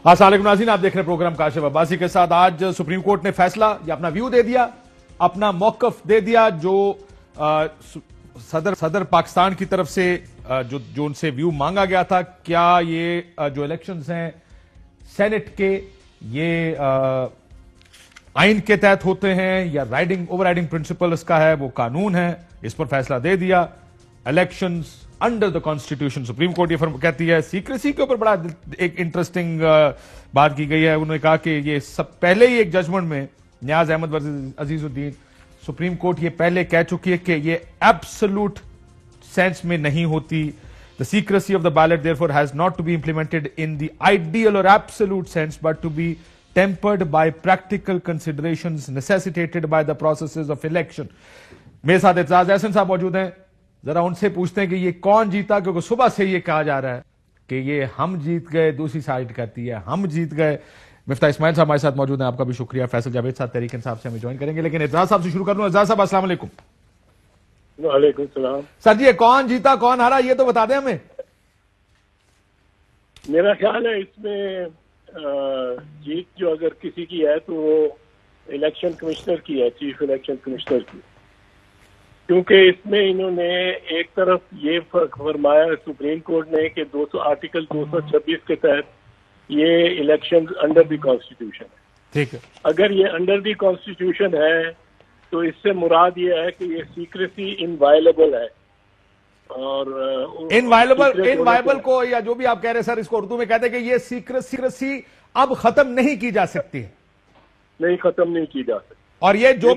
السلام علیکم ناظرین، آپ دیکھ رہے ہیں پروگرام کاشف عباسی کے ساتھ۔ آج سپریم کورٹ نے فیصلہ یا اپنا ویو دے دیا، اپنا موقف دے دیا، جو صدر پاکستان کی طرف سے جو ان سے ویو مانگا گیا تھا، کیا یہ جو الیکشنز ہیں سینٹ کے یہ آئین کے تحت ہوتے ہیں یا اوور رائڈنگ پرنسپل اس کا ہے، وہ قانون ہے، اس پر فیصلہ دے دیا۔ Elections under the constitution, supreme court یہ کہتی ہے۔ سیکریسی کے اوپر بڑا ایک انٹرسٹنگ بات کی گئی ہے۔ انہوں نے کہا کہ یہ سب پہلے ہی ایک ججمنٹ میں نیاز احمد ورسز عزیز الدین، سپریم کورٹ یہ پہلے کہہ چکی ہے کہ یہ ایبسولوٹ سینس میں نہیں ہوتی۔ The secrecy of the ballot therefore has not to be implemented in the ideal or absolute sense but to be tempered by practical considerations necessitated by the processes of election۔ میرے ساتھ اعتزاز احسن صاحب موجود ہیں، ذرا ان سے پوچھتے ہیں کہ یہ کون جیتا، کیونکہ صبح سے یہ کہا جا رہا ہے کہ یہ ہم جیت گئے، دوسری سائڈ کہتی ہے ہم جیت گئے۔ مفتاح اسماعیل صاحب ہمارے ساتھ موجود ہیں، آپ کا بھی شکریہ۔ فیصل جاوید صاحب تحریک انصاف سے ہمیں جوائن کریں گے، لیکن اعتزاز صاحب سے شروع کر لوں۔ اعتزاز صاحب السلام علیکم۔ وعلیکم السلام۔ سر جی، یہ کون جیتا کون ہارا یہ تو بتا دیں ہمیں۔ میرا خیال ہے اس میں جیت جو اگر کسی کی ہے تو وہ الیکشن کمشنر کی ہے، چیف الیکشن کمشنر کی، کیونکہ اس میں انہوں نے ایک طرف یہ فرمایا سپریم کورٹ نے کہ آرٹیکل 226 کے تحت یہ الیکشن انڈر دی کانسٹیٹیوشن ہے۔ ٹھیک ہے، اگر یہ انڈر دی کانسٹیٹیوشن ہے تو اس سے مراد یہ ہے کہ یہ سیکریسی انوائلیبل ہے، اور انوائبل کو یا جو بھی آپ کہہ رہے ہیں سر، اس کو اردو میں کہتے ہیں کہ یہ سیکریسی اب ختم نہیں کی جا سکتی ہے، نہیں ختم نہیں کی جا سکتی۔ اور یہ جو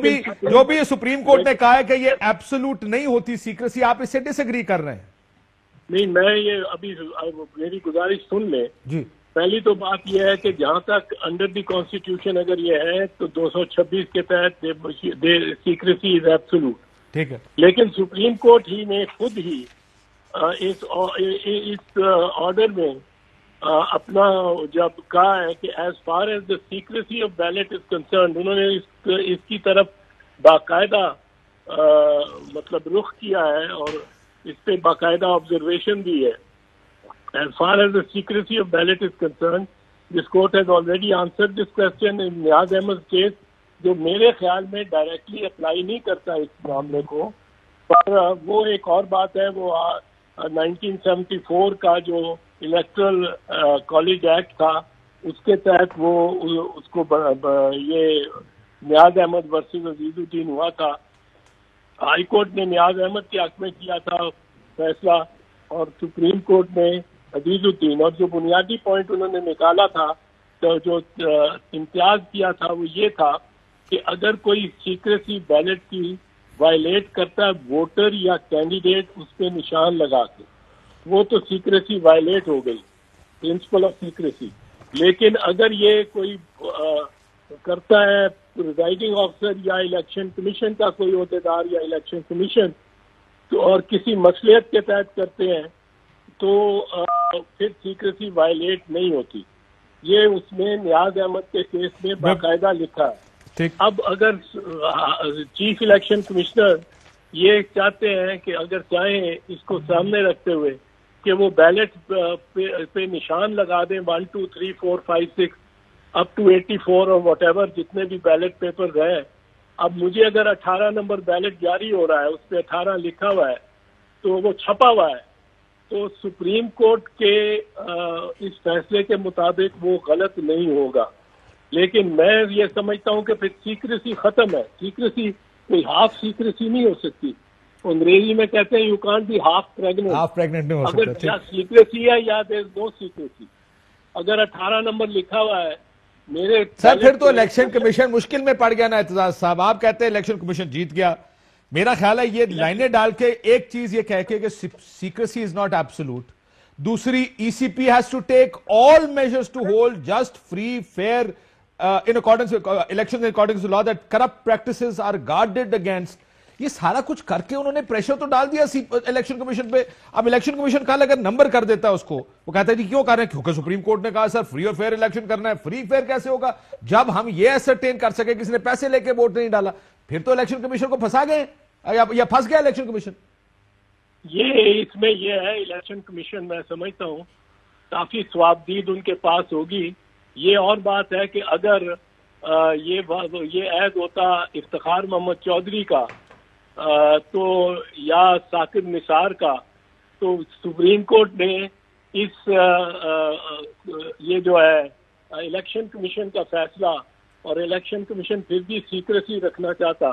بھی سپریم کورٹ نے کہا ہے کہ یہ ایبسولوٹ نہیں ہوتی سیکریسی، آپ اس سے ڈس ایگری کر رہے ہیں؟ نہیں، میں یہ ابھی میری گزارش سن لیں۔ جی، پہلی تو بات یہ ہے کہ جہاں تک انڈر دی کانسٹیٹیوشن اگر یہ ہے تو 226 کے تحت سیکریسی از ایبسولوٹ۔ ٹھیک ہے، لیکن سپریم کورٹ ہی نے خود ہی اس آرڈر میں اپنا جب کہا ہے کہ as far as the secrecy of belt is concerned, انہوں نے اس کی طرف باقاعدہ مطلب رخ کیا ہے اور اس پہ باقاعدہ آبزرویشن بھی ہے۔ As far as the secrecy of ballot is concerned, this court has already answered this question in Niaz Ahmed's case، جو میرے خیال میں ڈائریکٹلی اپلائی نہیں کرتا اس معاملے کو، پر وہ ایک اور بات ہے۔ وہ 1974 کا جو الیکٹرل کالج ایکٹ تھا، اس کے تحت وہ اس کو یہ نیاز احمد ورسز عزیز الدین ہوا تھا۔ ہائی کورٹ نے نیاز احمد کے حق میں کیا تھا فیصلہ، اور سپریم کورٹ نے عزیز الدین، اور جو بنیادی پوائنٹ انہوں نے نکالا تھا تو جو امتیاز کیا تھا وہ یہ تھا کہ اگر کوئی سیکریسی بیلٹ کی وائلیٹ کرتا ہے ووٹر یا کینڈیڈیٹ اس پہ نشان لگا کے، وہ تو سیکریسی وائلیٹ ہو گئی، پرنسپل آف سیکریسی۔ لیکن اگر یہ کوئی کرتا ہے پریزائڈنگ آفیسر یا الیکشن کمیشن کا کوئی عہدیدار یا الیکشن کمیشن تو، اور کسی مصلحت کے تحت کرتے ہیں تو پھر سیکریسی وائلیٹ نہیں ہوتی۔ یہ اس میں نیاز احمد کے کیس میں باقاعدہ لکھا ہے۔ اب اگر چیف الیکشن کمشنر یہ چاہتے ہیں کہ اگر چاہیں اس کو سامنے رکھتے ہوئے کہ وہ بیلٹ پہ نشان لگا دیں 1 2 3 4 5 6 اپ ٹو 84 اور واٹ ایور جتنے بھی بیلٹ پیپر ہیں، اب مجھے اگر 18 نمبر بیلٹ جاری ہو رہا ہے، اس پہ 18 لکھا ہوا ہے تو وہ چھپا ہوا ہے، تو سپریم کورٹ کے اس فیصلے کے مطابق وہ غلط نہیں ہوگا۔ لیکن میں یہ سمجھتا ہوں کہ پھر سیکریسی ختم ہے۔ سیکریسی کوئی ہاف سیکریسی نہیں ہو سکتی۔ انگریزی میں کہتے ہیں you can't be half pregnant نہیں ہو سکتا۔ اگر یا سیکریسی ہے یا دیر از نو سیکریسی۔ اگر 18 نمبر لکھا ہوا ہے میرے سر، پھر تو الیکشن کمیشن مشکل میں پڑ گیا نا اعتزاز صاحب۔ آپ کہتے ہیں الیکشن کمیشن جیت گیا، میرا خیال ہے یہ لائنیں ڈال کے ایک چیز یہ کہہ کے کہ سیکریسی از ناٹ ایبسولوٹ، دوسری E C P has to take all measures to hold just free fair in accordance with elections in accordance with law that corrupt practices are guarded against۔ یہ سارا کچھ کر کے انہوں نے pressure تو ڈال دیا الیکشن کمیشن پہ۔ اب الیکشن کمیشن کل اگر نمبر کر دیتا ہے اس کو، وہ کہتا ہے جی کیوں کر رہے ہیں؟ کیونکہ سپریم کورٹ نے کہا سر فری اور فیئر الیکشن کرنا ہے۔ فری فیئر کیسے ہوگا جب ہم یہ ایسرٹین کر سکے کسی نے پیسے لے کے ووٹ نہیں ڈالا؟ پھر تو الیکشن کمیشن کو پھنسا گئے یا پھنس گیا الیکشن کمیشن۔ یہ اس میں یہ ہے الیکشن کمیشن میں سمجھتا ہوں کافی ثوابدید ان کے پاس ہوگی یہ اور بات ہے کہ اگر یہ عہد ہوتا افتخار محمد چودھری کا تو یا ثاقب نثار کا، تو سپریم کورٹ نے اس یہ جو ہے الیکشن کمیشن کا فیصلہ، اور الیکشن کمیشن پھر بھی سیکریسی رکھنا چاہتا،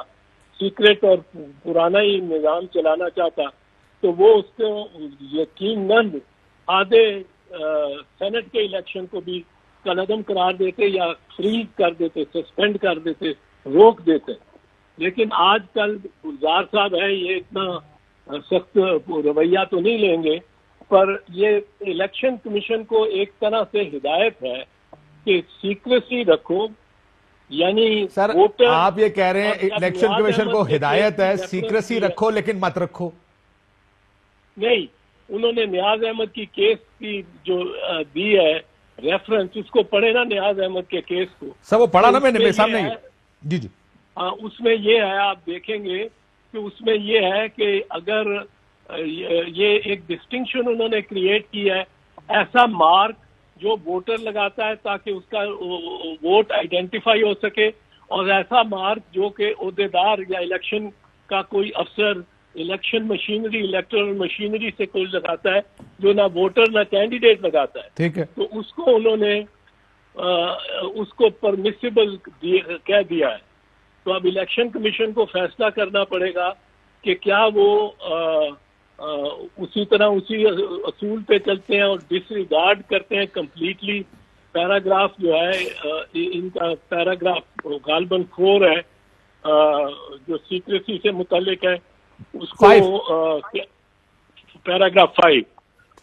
سیکریٹ اور پرانا ہی نظام چلانا چاہتا، تو وہ اس کو یقیناً آدھے سینٹ کے الیکشن کو بھی کالعدم قرار دیتے یا فریز کر دیتے، سسپینڈ کر دیتے، روک دیتے. لیکن آج کل گلزار صاحب ہے، یہ اتنا سخت رویہ تو نہیں لیں گے، پر یہ الیکشن کمیشن کو ایک طرح سے ہدایت ہے کہ سیکریسی رکھو. یعنی سر آپ یہ کہہ رہے ہیں الیکشن کمیشن کو ہدایت ہے سیکریسی رکھو لیکن مت رکھو؟ نہیں، انہوں نے نیاز احمد کی کیس کی جو دی ہے ریفرنس، اس کو پڑھے نا نیاز احمد کے کیس کو. سر وہ پڑھا نا میں نے سامنے. جی جی. اس میں یہ ہے، آپ دیکھیں گے کہ اس میں یہ ہے کہ اگر یہ ایک ڈسٹنکشن انہوں نے کریٹ کی ہے، ایسا مارک جو ووٹر لگاتا ہے تاکہ اس کا ووٹ آئیڈینٹیفائی ہو سکے، اور ایسا مارک جو کہ عہدیدار یا الیکشن کا کوئی افسر الیکشن مشینری، الیکٹرل مشینری سے کوئی لگاتا ہے، جو نہ ووٹر نہ کینڈیڈیٹ لگاتا ہے. ٹھیک ہے. تو اس کو انہوں نے اس کو پرمیسیبل کہہ دیا ہے. تو اب الیکشن کمیشن کو فیصلہ کرنا پڑے گا کہ کیا وہ اسی طرح اسی اصول پہ چلتے ہیں اور ڈس ریگارڈ کرتے ہیں کمپلیٹلی پیراگراف جو ہے ان کا پیراگراف غالباً 4 ہے جو سیکریسی سے متعلق ہے، اس کو پیراگراف 5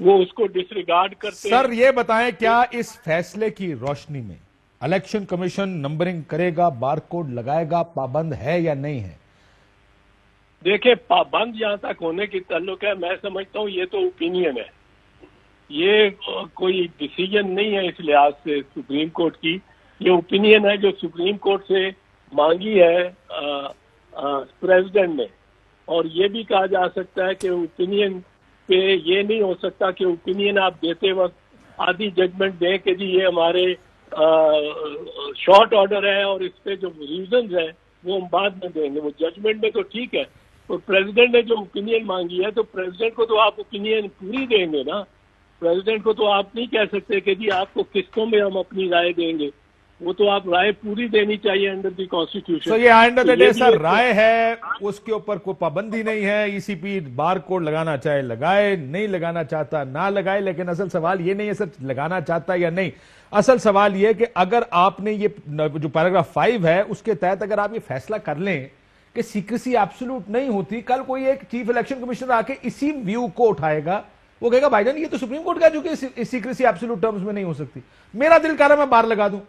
وہ اس کو ڈس ریگارڈ کرتے ہیں. سر یہ بتائیں کیا اس فیصلے کی روشنی میں الیکشن کمیشن نمبرنگ کرے گا، بار کوڈ لگائے گا، پابند ہے یا نہیں ہے؟ دیکھیں، پابند جہاں تک ہونے کی تعلق ہے، میں سمجھتا ہوں یہ تو اوپینین ہے، یہ کوئی ڈیسیجن نہیں ہے اس لحاظ سے سپریم کورٹ کی. یہ اوپینین ہے جو سپریم کورٹ سے مانگی ہے پریزیڈنٹ نے. اور یہ بھی کہا جا سکتا ہے کہ اوپینین پہ یہ نہیں ہو سکتا کہ اوپینین آپ دیتے وقت آدھی ججمنٹ دیں کہ جی یہ ہمارے شارٹ آرڈر ہے اور اس پہ جو ریزنز ہیں وہ ہم بعد میں دیں گے. وہ ججمنٹ میں تو ٹھیک ہے، اور پریزیڈنٹ نے جو اوپینین مانگی ہے تو پریزیڈنٹ کو تو آپ اوپینین پوری دیں گے نا. پریزیڈنٹ کو تو آپ نہیں کہہ سکتے کہ جی آپ کو قسطوں میں ہم اپنی رائے دیں گے، وہ تو آپ رائے پوری دینی چاہیے انڈر دی کانسٹیٹیوشن. تو یہ and of the day sir رائے ہے، اس کے اوپر کوئی پابندی نہیں ہے. ای سی پی بار کوڈ لگانا چاہے لگائے، نہیں لگانا چاہتا نہ لگائے. لیکن اصل سوال یہ نہیں ہے سر لگانا چاہتا یا نہیں، اصل سوال یہ کہ اگر آپ نے یہ جو پیراگراف 5 ہے اس کے تحت اگر آپ یہ فیصلہ کر لیں کہ سیکریسی ایبسولوٹ نہیں ہوتی، کل کوئی ایک چیف الیکشن کمشنر آ کے اسی ویو کو اٹھائے گا، وہ کہے گا بھائی جان یہ تو سپریم کورٹ کہہ چکے کہ سیکریسی ایبسولوٹ ٹرمز میں نہیں ہو سکتی. میرا دل کہہ رہا میں بار لگا دوں،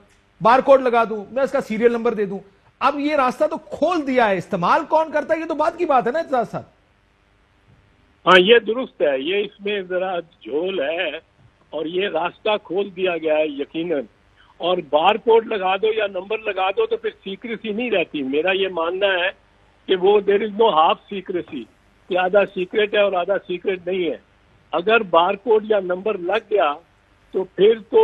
بار کوڈ لگا دوں، میں اس کا سیریل نمبر دے دوں. اب یہ راستہ تو کھول دیا ہے، استعمال کون کرتا ہے یہ تو بات کی بات ہے نا اعتزاز صاحب. ہاں یہ درست ہے، یہ اس میں ذرا جھول ہے اور یہ راستہ کھول دیا گیا ہے یقیناً. اور بار کوڈ لگا دو یا نمبر لگا دو تو پھر سیکریسی نہیں رہتی. میرا یہ ماننا ہے کہ وہ دیر از نو ہاف سیکریسی، کہ آدھا سیکریٹ ہے اور آدھا سیکریٹ نہیں ہے. اگر بار کوڈ یا نمبر لگ گیا تو پھر تو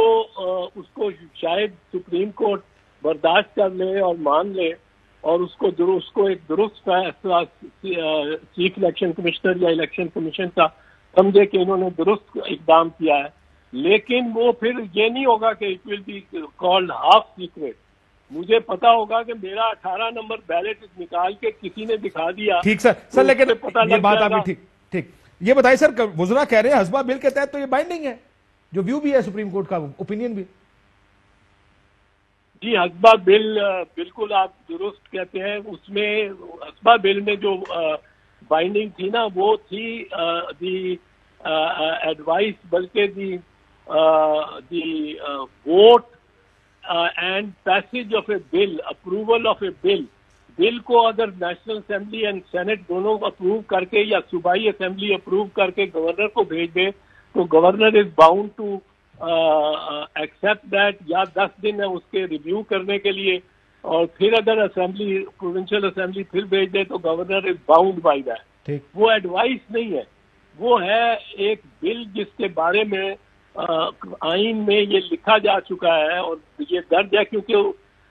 اس کو شاید سپریم کورٹ برداشت کر لے اور مان لے اور اس کو ایک درست فیصلہ چیف الیکشن کمشنر یا الیکشن کمیشن کا سمجھے کہ انہوں نے درست اقدام کیا ہے. لیکن وہ پھر یہ نہیں ہوگا کہ it will be called half secret. مجھے پتا ہوگا کہ میرا 18 نمبر بیلٹ نکال کے کسی نے دکھا دیا. ٹھیک سر لیکن یہ بات آپ نے ٹھیک یہ بتائی سر، وزراء کہہ رہے ہیں حسبہ بل کے تحت تو یہ بائنڈنگ ہے، جو ویو بھی ہے سپریم کورٹ کا، اوپینین بھی. جی حسبہ بل بالکل آپ درست کہتے ہیں. اس میں حسبہ بل میں جو بائنڈنگ تھی نا وہ تھی دی ایڈوائس، بلکہ the vote and passage of a bill, approval of a bill کو اگر نیشنل اسمبلی اینڈ سینٹ دونوں اپروو کر کے یا صوبائی اسمبلی اپروو کر کے گورنر کو بھیج دے تو governor is bound to accept that, یا 10 دن ہے اس کے ریویو کرنے کے لیے. اور پھر اگر اسمبلی پروونشل اسمبلی پھر بھیج دے تو governor is bound by that. وہ ایڈوائس نہیں ہے، وہ ہے ایک بل جس کے بارے میں آئین میں یہ لکھا جا چکا ہے اور یہ درج ہے، کیونکہ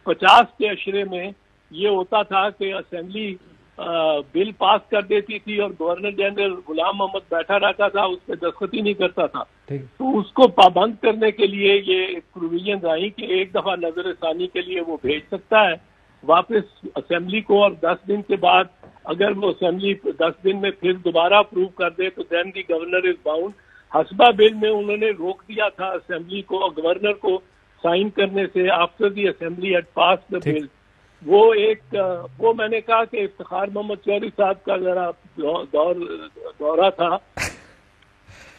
50 کے اشرے میں یہ ہوتا تھا کہ اسمبلی بل پاس کر دیتی تھی اور گورنر جنرل غلام محمد بیٹھا رہتا تھا، اس پہ دستخط ہی نہیں کرتا تھا. تو اس کو پابند کرنے کے لیے یہ پروویژن آئی کہ ایک دفعہ نظر ثانی کے لیے وہ بھیج سکتا ہے واپس اسمبلی کو، اور 10 دن کے بعد اگر وہ اسمبلی 10 دن میں پھر دوبارہ اپروو کر دے تو دین دی گورنر از باؤنڈ. حسبہ بل میں انہوں نے روک دیا تھا اسمبلی کو اور گورنر کو سائن کرنے سے after the assembly eight pass دا بل. وہ میں نے کہا کہ افتخار محمد چودھری صاحب کا ذرا دورہ تھا،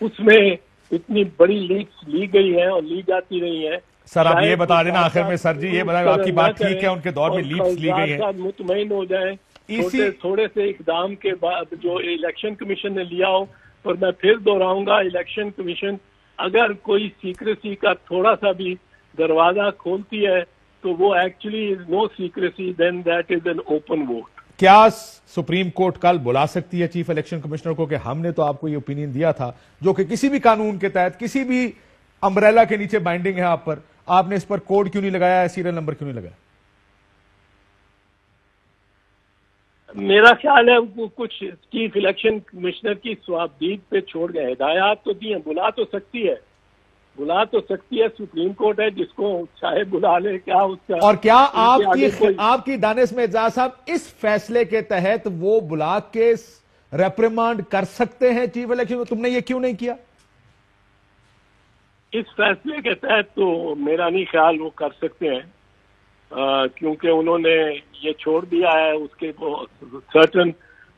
اس میں اتنی بڑی لیڈس لی گئی ہیں اور لی جاتی رہی ہیں. سر آپ یہ بتا دینا آخر میں، سر جی یہ بتائیں، آپ کی بات ٹھیک ہے، ان کے دور میں لیڈس لی گئی ہیں، مطمئن ہو جائیں تھوڑے سے اقدام کے بعد جو الیکشن کمیشن نے لیا ہو. اور میں پھر دوہراؤں گا، الیکشن کمیشن اگر کوئی سیکریسی کا تھوڑا سا بھی دروازہ کھولتی ہے تو وہ actually no secrecy, then that is an open vote. کیا سپریم کورٹ کل بلا سکتی ہے چیف الیکشن کمشنر کو کہ ہم نے تو آپ کو یہ اوپینین دیا تھا جو کہ کسی بھی قانون کے تحت کسی بھی امبریلا کے نیچے بائنڈنگ ہے آپ پر، آپ نے اس پر کوڈ کیوں نہیں لگایا، سیریل نمبر کیوں نہیں لگایا؟ میرا خیال ہے وہ کچھ چیف الیکشن کمشنر کی صوابدید پہ چھوڑ گئے. ہدایات تو دی ہیں، بلا تو سکتی ہے، سپریم کورٹ ہے، جس کو چاہے بلا لے. کیا اس کا اور کیا آپ کی دانش میں اعزاز صاحب اس فیصلے کے تحت وہ بلا کے ریپریمانڈ کر سکتے ہیں چیف الیکشن کو، تم نے یہ کیوں نہیں کیا؟ اس فیصلے کے تحت تو میرا نہیں خیال وہ کر سکتے ہیں، کیونکہ انہوں نے یہ چھوڑ دیا ہے. اس کے سرٹن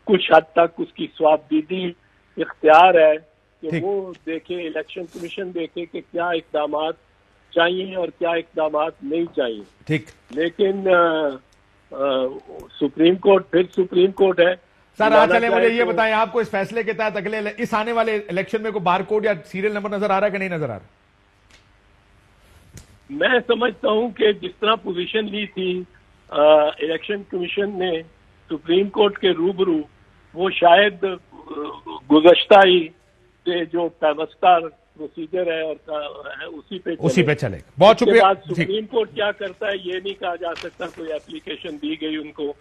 کچھ حد تک اس کی صوابدیدی اختیار ہے کہ وہ دیکھے، الیکشن کمیشن دیکھے کہ کیا اقدامات چاہیے اور کیا اقدامات نہیں چاہیے. ٹھیک، لیکن سپریم کورٹ پھر سپریم کورٹ ہے. سر آج چلے مجھے یہ بتائیں، آپ کو اس فیصلے کے تحت اگلے اس آنے والے الیکشن میں کوئی بار کوڈ یا سیریل نمبر نظر آ رہا ہے کہ نہیں نظر آ رہا؟ میں سمجھتا ہوں کہ جس طرح پوزیشن لی تھی الیکشن کمیشن نے سپریم کورٹ کے روبرو، وہ شاید گزشتہ ہی سے جو پیوستہ پروسیجر ہے اور اسی پہ چلے. بہت شکریہ. سپریم کورٹ کیا کرتا ہے یہ نہیں کہا جا سکتا. کوئی اپلیکیشن دی گئی ان کو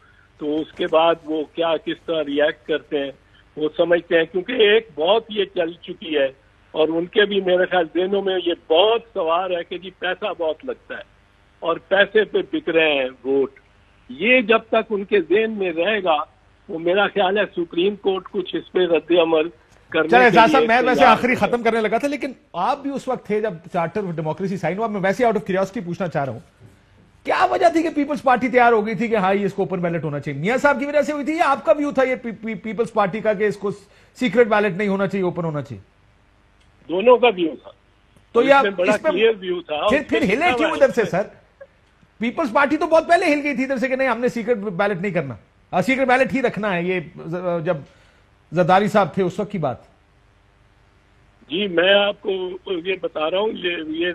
تو اس کے بعد وہ کس طرح ریئیکٹ کرتے ہیں وہ سمجھتے ہیں، کیونکہ ایک بہت یہ چل چکی ہے اور ان کے بھی میرے خیال ذہنوں میں یہ بہت سوار ہے کہ جی پیسہ بہت لگتا ہے اور پیسے پہ بک رہے ہیں ووٹ. یہ جب تک ان کے ذہن میں رہے گا وہ میرا خیال ہے سپریم کورٹ کچھ اس پہ رد عمل کرنے کے لیے. میں ویسے آخری ختم کرنے لگا تھا، لیکن آپ بھی اس وقت تھے جب چارٹر آف ڈیموکریسی سائن ہوا. میں ویسے آؤٹ آف کیوریوسٹی پوچھنا چاہ رہا ہوں، کیا وجہ تھی کہ پیپلز پارٹی تیار ہو گئی تھی کہ ہاں اس کو اوپن بیلٹ ہونا چاہیے؟ میاں صاحب کی وجہ سے ہوئی تھی یا آپ کا ویو تھا یہ پیپلز پارٹی کا کہ اس کو سیکرٹ بیلٹ نہیں ہونا چاہیے، اوپن ہونا چاہیے؟ دونوں کا ویو تھا. تو بڑا کلیئر ویو تھا. پھر ہلے کیوں ادھر سے سر؟ پیپلز پارٹی تو بہت پہلے ہل گئی تھی ادھر سے کہ نہیں ہم نے سیکرٹ بیلٹ نہیں کرنا، سیکرٹ بیلٹ ہی رکھنا ہے. یہ جب زرداری صاحب تھے اس وقت کی بات. جی میں آپ کو یہ بتا رہا ہوں، یہ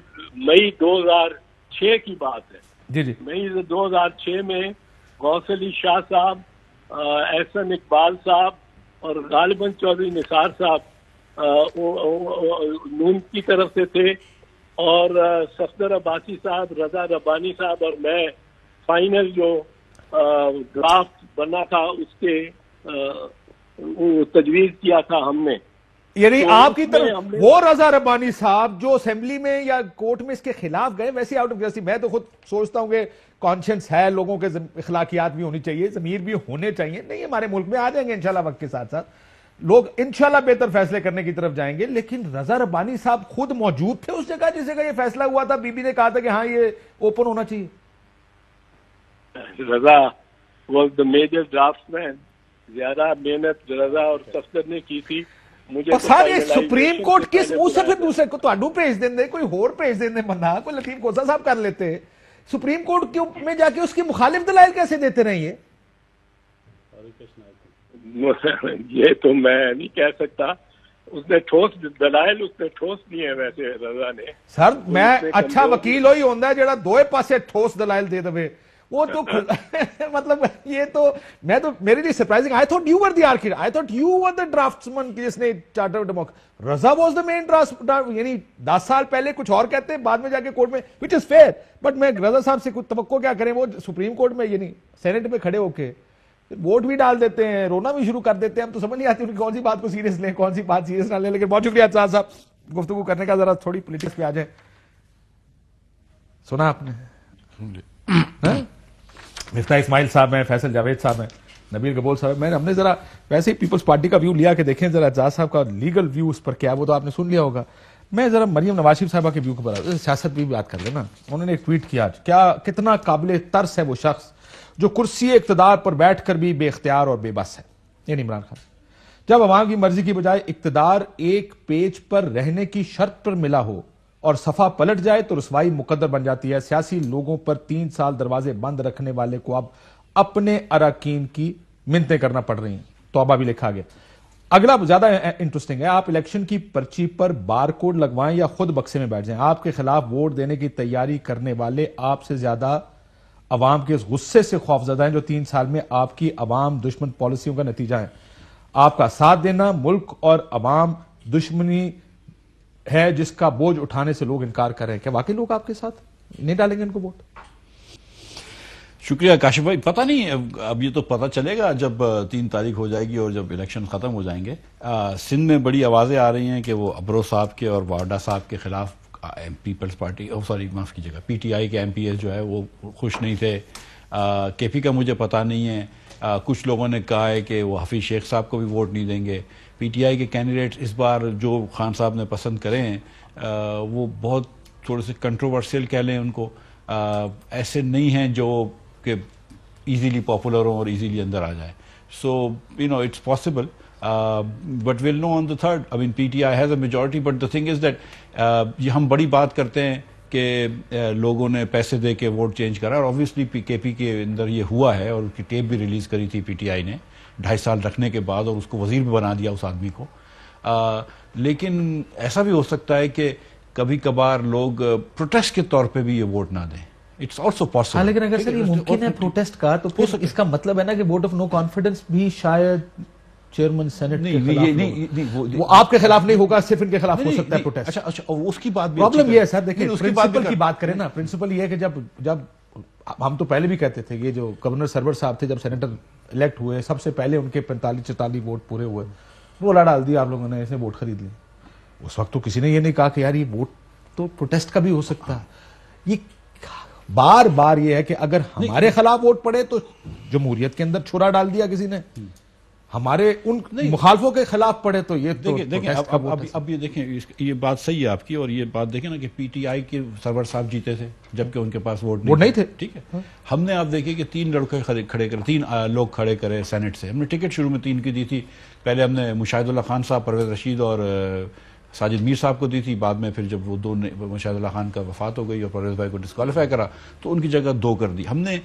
مئی 2006 کی بات ہے. جی مئی 2006 میں غوث علی شاہ صاحب، احسن اقبال صاحب اور غالباً چودھری نثار صاحب نون کی طرف سے تھے، اور صفدر عباسی صاحب، رضا ربانی صاحب اور میں فائنل جو ڈرافٹ بنا تھا اس کے تجویز کیا تھا ہم نے. یعنی آپ کی طرف وہ رضا ربانی صاحب جو اسمبلی میں یا کورٹ میں اس کے خلاف گئے، ویسے آؤٹ آف کیوریوسٹی میں تو خود سوچتا ہوں کہ کانشنس ہے، لوگوں کے اخلاقیات بھی ہونی چاہیے، ضمیر بھی ہونے چاہیے. نہیں ہمارے ملک میں آ جائیں گے انشاءاللہ وقت کے ساتھ ساتھ لوگ انشاءاللہ بہتر فیصلے کرنے کی طرف جائیں گے. لیکن رضا ربانی صاحب خود موجود تھے اس جگہ جس جگہ یہ فیصلہ ہوا تھا؟ بی بی نے کہا تھا کہ ہاں یہ اوپن ہونا چاہیے. رضا واز دا میجر ڈرافٹ مین. زیادہ محنت رضا اور صفدر نے کی تھی. اور سر یہ سپریم کورٹ کس منہ سے پھر دوسرے کو تو بھیج دیں دے، کوئی اور بھیج دیں دے بندہ، کوئی لطیف کوسا صاحب کر لیتے. سپریم کورٹ میں جا کے اس کی مخالف دلائل کیسے دیتے رہے؟ یہ تو میں نہیں کہہ سکتا. اس نے ٹھوس دلائل اس نے ٹھوس دیے ہیں ویسے رضا نے. سر میں اچھا وکیل ہوئی ہوندا ہے جڑا دوئے پاسے ٹھوس دلائل دے دے. وہ تو مطلب یہ تو میں تو میرے لیے surprising. I thought you were the architect, I thought you were the draftsman جس نے charter democracy. Raza was the main draft, یعنی 10 سال پہلے کچھ اور کہتے ہیں, بعد میں جا کے کورٹ میں, وچ از فیئر. بٹ میں رضا صاحب سے کچھ توقع کیا کریں, وہ سپریم کورٹ میں یعنی سینٹ میں کھڑے ہو کے ووٹ بھی ڈال دیتے ہیں, رونا بھی شروع کر دیتے ہیں. ہم تو سمجھ نہیں آتی ان کی کون سی بات کو سیریس لیں, کون سی بات سیریس نہ لیں. لیکن بہت شکریہ اعجاز صاحب گفتگو کرنے کا. ذرا تھوڑی پولیٹکس پہ آ جائیں. سنا آپ نے مفتاح اسماعیل صاحب ہیں, فیصل جاوید صاحب ہیں, نبیل گبول صاحب ہیں. ہم نے ذرا ویسے ہی پیپلز پارٹی کا ویو لیا کہ دیکھیں ذرا اعجاز صاحب کا لیگل ویو اس پر کیا, وہ تو آپ نے سن لیا ہوگا. میں ذرا مریم نواز شریف صاحبہ کے ویو کے بارے سیاست بھی بات کر لیں نا. انہوں نے ایک ٹویٹ کیا آج, کیا کتنا قابل ترس ہے وہ شخص جو کرسی اقتدار پر بیٹھ کر بھی بے اختیار اور بے بس ہے. یعنی عمران خان, جب عوام کی مرضی کی بجائے اقتدار ایک پیج پر رہنے کی شرط پر ملا ہو اور صفحہ پلٹ جائے تو رسوائی مقدر بن جاتی ہے. سیاسی لوگوں پر 3 سال دروازے بند رکھنے والے کو اب اپنے اراکین کی منتیں کرنا پڑ رہی ہیں. توبہ بھی لکھا گیا. اگلا زیادہ انٹرسٹنگ ہے, آپ الیکشن کی پرچی پر بار کوڈ لگوائیں یا خود بکسے میں بیٹھ جائیں, آپ کے خلاف ووٹ دینے کی تیاری کرنے والے آپ سے زیادہ عوام کے اس غصے سے خوفزدہ ہیں جو 3 سال میں آپ کی عوام دشمن پالیسیوں کا نتیجہ ہے. آپ کا ساتھ دینا ملک اور عوام دشمنی ہے جس کا بوجھ اٹھانے سے لوگ انکار کر رہے ہیں. کیا واقعی لوگ آپ کے ساتھ نہیں ڈالیں گے ان کو ووٹ؟ شکریہ کاشف بھائی. پتہ نہیں, اب یہ تو پتہ چلے گا جب 3 تاریخ ہو جائے گی اور جب الیکشن ختم ہو جائیں گے. سندھ میں بڑی آوازیں آ رہی ہیں کہ وہ ابرو صاحب کے اور وارڈا صاحب کے خلاف پیپلز پارٹی معاف کیجیے گا پی ٹی آئی کے ایم پی ایس جو ہے وہ خوش نہیں تھے. کے پی کا مجھے پتہ نہیں ہے. کچھ لوگوں نے کہا ہے کہ وہ حفیظ شیخ صاحب کو بھی ووٹ نہیں دیں گے. پی ٹی آئی کے کینڈیڈیٹ اس بار جو خان صاحب نے پسند کرے ہیں وہ بہت تھوڑے سے کنٹروورسیل کہہ لیں ان کو, ایسے نہیں ہیں جو کہ ایزیلی پاپولر ہوں اور ایزیلی اندر آ جائے. So it's possible, but we'll know on the third. I mean P T I has a majority, but the thing is that یہ ہم بڑی بات کرتے ہیں کہ لوگوں نے پیسے دے کے ووٹ چینج کرا, اور آبویسلی کے پی کے اندر یہ ہوا ہے, اور اس کی ٹیپ بھی ریلیز کری تھی پی ٹی آئی نے 2.5 سال رکھنے کے بعد, اور اس کو وزیر بھی بنا دیا اس آدمی کو. لیکن ایسا بھی ہو سکتا ہے کہ کبھی کبھار لوگ پروٹیسٹ کے طور پہ بھی یہ ووٹ نہ دیں. It's also possible. لیکن اگر سر یہ ممکن ہے پروٹیسٹ کا, تو پھر اس کا مطلب ہے نا کہ ووٹ آف نو کانفیڈنس بھی شاید چیئرمین سینٹ کے خلاف وہ آپ کے خلاف نہیں ہوگا, صرف ان کے خلاف ہو سکتا ہے پروٹیسٹ. اچھا, اس کی بات بھی پرابلم یہ ہے سر, دیکھیں پرنسپل کی بات کریں نا. پرنسپل یہ ہے کہ جب ہم تو پہلے بھی کہتے تھے, یہ جو گورنر سرور صاحب تھے جب سینیٹر الیکٹ ہوئے, سب سے پہلے ان کے 45-44 ووٹ پورے ہوئے, رولا ڈال دیا آپ لوگوں نے, ایسے ووٹ خرید لیں. اس وقت تو کسی نے یہ نہیں کہا کہ یار یہ ووٹ تو پروٹیسٹ کا بھی ہو سکتا ہے. یہ بار بار یہ ہے کہ اگر ہمارے خلاف ووٹ پڑے تو جمہوریت کے اندر چھرا ڈال دیا کسی نے, ہمارے ان مخالفوں کے خلاف پڑے تو یہ دیکھیں اب یہ دیکھیں یہ بات صحیح ہے آپ کی, اور یہ بات دیکھیں نا کہ پی ٹی آئی کے سرور صاحب جیتے تھے جبکہ ان کے پاس ووٹ نہیں تھے. ٹھیک ہے, ہم نے آپ دیکھیں کہ 3 لڑکے کھڑے کرے, 3 لوگ کھڑے کرے سینٹ سے. ہم نے ٹکٹ شروع میں 3 کی دی تھی. پہلے ہم نے مشاہد اللہ خان صاحب, پرویز رشید اور ساجد میر صاحب کو دی تھی. بعد میں پھر جب وہ 2 مشاہد اللہ خان کا وفات ہو گئی اور پرویز بھائی کو ڈسکوالیفائی کرا تو ان کی جگہ 2 کر دی. ہم نے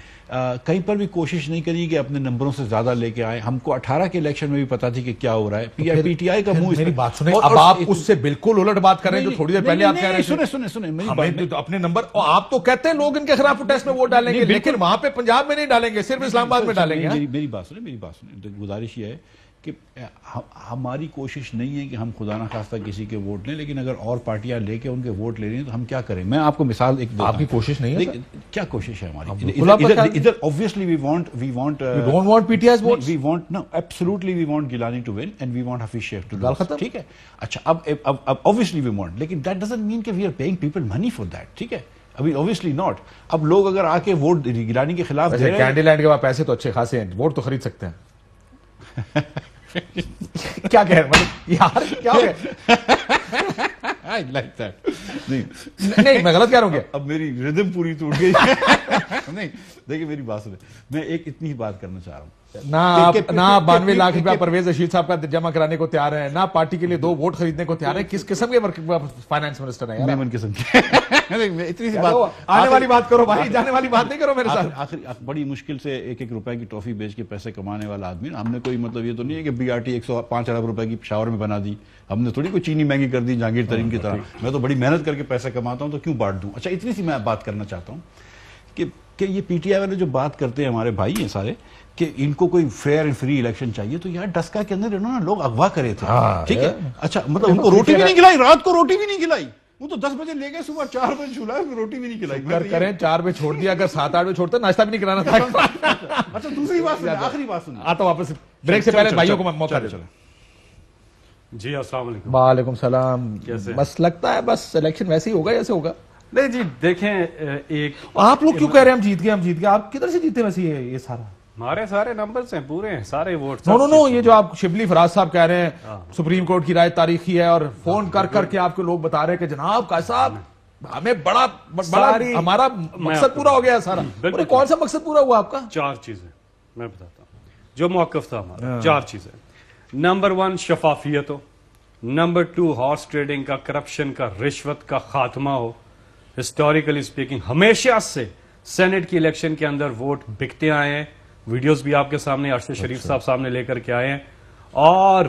کہیں پر بھی کوشش نہیں کری کہ اپنے نمبروں سے زیادہ لے کے آئے. ہم کو 18 کے الیکشن میں بھی پتا تھی کہ کیا ہو رہا ہے. پی ٹی آئی کا منہ, میری بات سنیں, اب آپ اس سے بالکل الٹ بات کر رہے ہیں جو تھوڑی دیر پہلے آپ کہہ رہے ہیں. سنیں اپنے نمبر, آپ تو کہتے ہیں لوگ ان کے خلاف پروٹیسٹ میں ووٹ ڈالیں گے, لیکن وہاں پہ پنجاب میں نہیں ڈالیں گے, صرف اسلام آباد میں ڈالیں گے. میری بات سنیں, گزارش یہ ہے کہ ہماری کوشش نہیں ہے کہ ہم خدا نخواستہ کسی کے ووٹ لیں, لیکن اگر اور پارٹیاں لے کے ان کے ووٹ لے رہی ہیں تو ہم کیا کریں. میں آپ کو مثال ایک آپ کی کوشش نہیں ہے, کیا کوشش ہے ہماری. ادھر obviously we want you don't want PTI's votes, we want no absolutely we want Gilani to win and we want Hafiz Sheikh to lose. ٹھیک ہے, اچھا اب obviously we want, لیکن that doesn't mean کہ we are paying people money for that. ٹھیک ہے, ابھی obviously not. اب لوگ اگر آ کے ووٹ گیلانی کے خلاف دے رہے ہیں, کینڈی لینڈ کے بعد پیسے تو اچھے خاصے ہیں, ووٹ تو خرید سکتے ہیں. کیا کہہ رہے ہیں یار, کیا ہو گیا؟ I like that. نہیں میں غلط کہہ رہا ہوں. اب میری ردم پوری ٹوٹ گئی. نہیں دیکھیں میری بات سنیں, میں ایک اتنی بات کرنا چاہ رہا ہوں. نہ 92 لاکھ روپیہ پرویز رشید صاحب کا جمع کرانے کو تیار ہے, نہ پارٹی کے لیے 2 ووٹ خریدنے کو تیار ہے. کس قسم کے فائنانس منسٹر ہیں؟ میمن قسم کے. اتنی سی بات, آنے والی بات کرو بھائی, جانے والی بات نہیں کرو میرے ساتھ. آخر بڑی مشکل سے 1-1 روپے کی ٹرافی بیچ کے پیسے کمانے والا آدمی. ہم نے کوئی مطلب یہ تو نہیں ہے کہ بی آر ٹی 105 ارب روپے کی پشاور میں بنا دی. ہم نے تھوڑی کوئی چینی مہنگی کر دی جہانگیر ترین کی طرح. میں تو بڑی محنت کر کے پیسے کماتا ہوں تو کیوں بانٹ دوں. اچھا اتنی سی میں بات کرنا چاہتا ہوں کہ کہ یہ پی ٹی آئی والے جو بات کرتے ہیں ہمارے بھائی ہیں سارے کہ ان کو کوئی فیئر اینڈ فری الیکشن چاہیے، تو یار ڈسکا کے اندر انہوں نے لوگ اغوا کرے تھے، ٹھیک ہے، اچھا مطلب ان کو روٹی بھی نہیں کھلائی، رات کو روٹی بھی نہیں کھلائی، وہ تو 10 بجے لے گئے، صبح 4 بجے چھوڑا، روٹی بھی نہیں کھلائی، کریں 4 بجے چھوڑ دیا، اگر 7-8 بجے چھوڑتے ناشتہ بھی نہیں کرانا تھا۔ اچھا دوسری بات سنیں، آخری بات سنیں، آتا واپس بریک سے پہلے بھائیوں کو موقع دے۔ جی السلام علیکم۔ وعلیکم السلام۔ کیسے؟ بس لگتا ہے بس الیکشن ویسے ہی ہوگا جیسے ہوگا۔ نہیں جی دیکھیں، ایک آپ لوگ کیوں کہہ رہے ہیں ہم جیت گئے، آپ کدھر سے جیتے ویسے یہ سارا؟ ہمارے سارے نمبرز ہیں، پورے ہیں سارے ووٹ۔ نو یہ جو آپ شبلی فراز صاحب کہہ رہے ہیں سپریم کورٹ کی رائے تاریخی ہے، اور فون کر کے آپ کے لوگ بتا رہے ہیں کہ جناب کا صاحب ہمیں بڑا ہمارا مقصد پورا ہو گیا سارا۔ کون سا مقصد پورا ہوا آپ کا؟ 4 چیزیں میں بتاتا ہوں جو موقف تھا ہمارا۔ 4 چیزیں، نمبر 1 شفافیت ہو، نمبر 2 ہارس ٹریڈنگ کا، کرپشن کا، رشوت کا خاتمہ ہو۔ ہسٹوریکلی اسپیکنگ ہمیشہ سے سینٹ کی الیکشن کے اندر ووٹ بکتے آئے ہیں، ویڈیوز بھی آپ کے سامنے ارشد شریف صاحب سامنے لے کر کے آئے ہیں، اور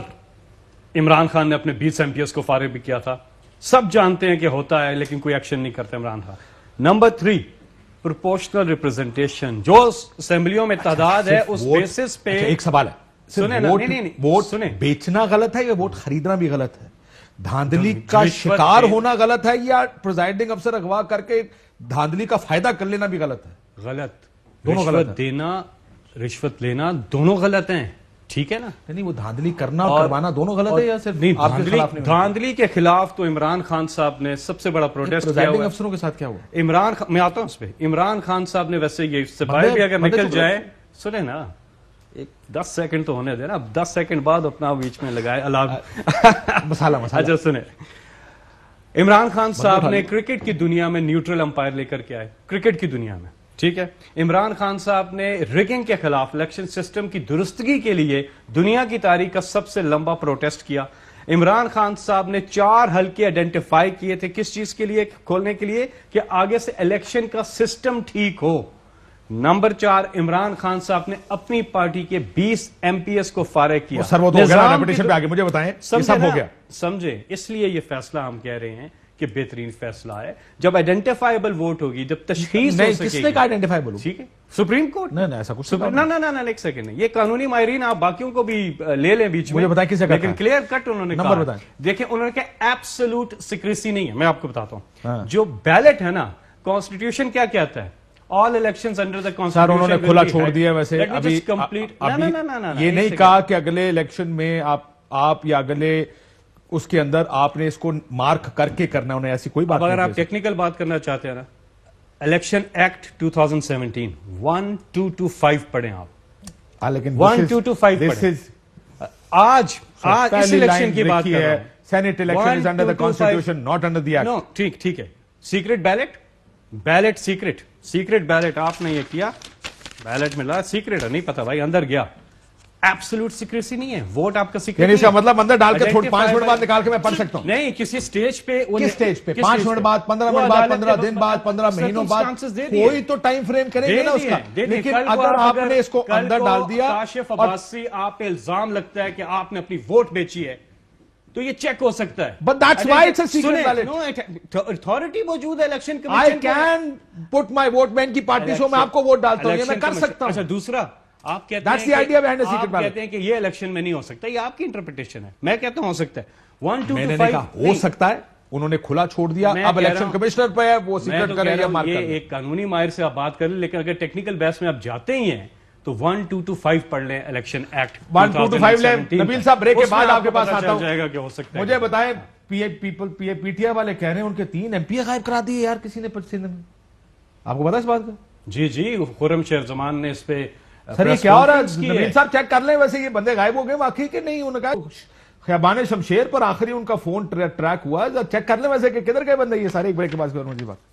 عمران خان نے اپنے 20 MPs کو فارغ بھی کیا تھا۔ سب جانتے ہیں کہ ہوتا ہے لیکن کوئی ایکشن نہیں کرتے Imran Khan. Number 3 proportional representation, جو اسمبلیوں میں تعداد ہے اس بیسس پہ۔ ایک سوال ہے، سنیں ووٹ بیچنا غلط ہے یا ووٹ خریدنا بھی غلط ہے؟ دھاندلی کا شکار ہونا غلط ہے یا پریزائڈنگ افسر اغوا کر کے دھاندلی کا فائدہ کر لینا بھی غلط ہے؟ غلط، دونوں غلط رشوت دینا رشوت لینا دونوں غلط ہیں، ٹھیک ہے نا؟ نہیں وہ دھاندلی کرنا اور کروانا دونوں غلط ہے یا صرف آپ کے خلاف نہیں؟ دھاندلی کے خلاف تو عمران خان صاحب نے سب سے بڑا پروٹیسٹ کیا پریزائڈنگ ہوا۔ افسروں کے ساتھ کیا ہوا؟ عمران خان، میں آتا ہوں اس پہ، عمران خان صاحب نے ویسے یہ اس سے باہر بھی اگر نکل جائے، سنیں نا ایک 10 سیکنڈ تو ہونے دینا، اب 10 سیکنڈ بعد اپنا بیچ میں لگائے مسالہ اچھا سنیں، عمران خان صاحب نے کرکٹ کی دنیا میں نیوٹرل امپائر لے کر کے آئے، کرکٹ کی دنیا میں، ٹھیک ہے۔ عمران خان صاحب نے ریگنگ کے خلاف، الیکشن سسٹم کی درستگی کے لیے دنیا کی تاریخ کا سب سے لمبا پروٹیسٹ کیا۔ عمران خان صاحب نے 4 حلقے آئیڈینٹیفائی کیے تھے، کس چیز کے لیے؟ کھولنے کے لیے کہ آگے سے الیکشن کا سسٹم ٹھیک ہو۔ نمبر 4 عمران خان صاحب نے اپنی پارٹی کے 20 MPs کو فارغ کیا۔ سر وہ تو ہو گیا ریپیٹیشن پہ آگے مجھے بتائیں، یہ سب ہو گیا، سمجھے؟ اس لیے یہ فیصلہ ہم کہہ رہے ہیں کہ بہترین فیصلہ ہے جب آئیڈینٹیفائیبل ووٹ ہوگی، جب تشخیص ہو سکے گی۔ کس نے کہا آئیڈینٹیفائیبل ہو؟ ٹھیک ہے، سپریم کورٹ۔ نہیں ایسا کچھ نہ ایک سیکنڈ نہیں، یہ قانونی ماہرین آپ باقیوں کو بھی لے لیں بیچ میں، مجھے بتائیں کس نے کہا، لیکن کلیئر کٹ انہوں نے کہا۔ نمبر بتائیں۔ دیکھیں انہوں نے کہا ایبسولوٹ سیکریسی نہیں ہے، میں آپ کو بتاتا ہوں۔ جو بیلٹ ہے نا، کانسٹیٹیوشن کیا کہتا ہے؟ آل الیکشنز انڈر دی کانسٹیٹیوشن۔ سر انہوں نے کھلا چھوڑ دیا ویسے، ابھی یہ نہیں کہا کہ اگلے الیکشن میں آپ یا اگلے اس کے اندر آپ نے اس کو مارک کر کے کرنا، انہیں ایسی کوئی بات نہیں۔ اگر آپ ٹیکنیکل بات کرنا چاہتے ہیں نا، الیکشن ایکٹ 2017 1225 پڑھیں آپ، لیکن 1225 پڑھیں۔ آج اس الیکشن کی بات کر رہا ہوں، senate election is under the constitution not under the act. No ٹھیک ہے، سیکرٹ بیلٹ سیکرٹ بیلٹ آپ نے یہ کیا، بیلٹ ملا، سیکرٹ ہے، نہیں پتا بھائی، اندر گیا، ایبسولوٹ سیکریسی نہیں ہے، ووٹ آپ کا سیکرٹ، یعنی اس کا مطلب اندر ڈال کے 5 منٹ بعد نکال کے میں پڑھ سکتا ہوں؟ نہیں، کسی سٹیج پہ، کس سٹیج پہ 5 منٹ بعد، 15 منٹ بعد، 15 دن بعد، 15 مہینوں بعد، کوئی تو ٹائم فریم کریں گے نا اس کا۔ لیکن اگر آپ نے اس کو اندر ڈال دیا، کاشف عباسی آپ پہ الزام لگتا ہے کہ آپ نے اپنی ووٹ بیچی ہے، تو یہ چیک ہو سکتا ہے۔ But that's why it's a secret ballot. Authority موجود ہے election I commission. can put my vote bank کی پارٹی شو میں آپ کو ووٹ ڈالتا ہوں، یہ میں کر سکتا ہوں۔ اچھا دوسرا، آپ کہتے That's the idea behind the secret آپ ballot. کہتے ہیں کہ یہ الیکشن میں نہیں ہو سکتا، یہ آپ کی انٹرپریٹیشن ہے، میں کہتا ہوں ہو سکتا ہے۔ 1 2 میں نے کہا ہو سکتا ہے، انہوں نے کھلا چھوڑ دیا، اب الیکشن کمشنر پہ ہے وہ سیکرٹ کرے یا مارک کرے۔ یہ ایک قانونی ماہر سے آپ بات کر لیں، لیکن اگر ٹیکنیکل بحث میں آپ جاتے ہی ہیں تو 1 2 2 5 پڑھ لیں الیکشن ایکٹ 1 2 2 5 لیں۔ نبیل صاحب بریک کے بعد آپ کے پاس آتا جائے گا کہ ہو سکتا ہے۔ مجھے بتائیں، پی ٹی آئی والے کہہ رہے ہیں ان کے 3 MP غائب کرا دیے یار کسی نے سندھ میں، آپ کو پتا اس بات کا؟ جی خرم شیر زمان نے اس پہ سر یہ کیا ہو رہا ہے؟ نبیل صاحب چیک کر لیں، ویسے یہ بندے غائب ہو گئے واقعی کہ نہیں؟ انہوں نے کہا خیابان شمشیر پر آخری ان کا فون ٹریک ہوا، چیک کر لیں ویسے کہ کدھر گئے بندے یہ سارے۔ ایک بریک کے بعد کروں جی بات۔